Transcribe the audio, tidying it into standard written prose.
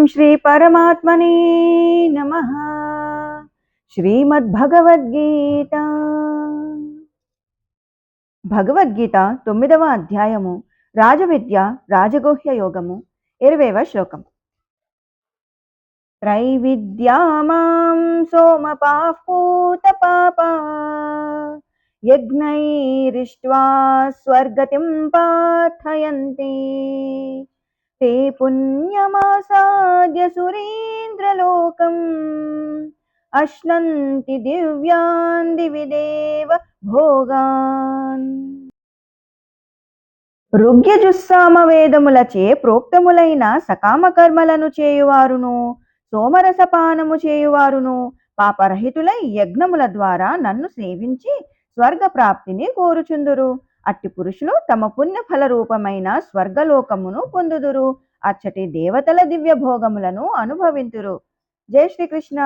శ్రీ పరమాత్మనే నమః. శ్రీమద్భగవద్గీత. భగవద్గీత 9వ అధ్యాయము రాజవిద్య రాజగుహ్య యోగము 20వ శ్లోకం. త్రైవిద్యామాం సోమపాః పూతపాపా యజ్ఞైరిష్ట్వా స్వర్గతిం పార్థయంతి ते पुण्यमासाद्य सुरेन्द्रलोकम् अश्नन्ति दिव्यान् दिवि देव భోగాన్. ఋగ్యజుస్సామ వేదములచే ప్రోక్తములైన సకామ కర్మలను చేయువారును సోమరసపానము చేయువారును పాపరహితులై యజ్ఞముల ద్వారా నన్ను సేవించి స్వర్గ ప్రాప్తిని కోరుచుందురు. అట్టి పురుషులు తమ పుణ్యఫల రూపమైన స్వర్గలోకమును పొందుదురు. అచ్చటి దేవతల దివ్య భోగములను అనుభవింతురు. జై శ్రీకృష్ణ.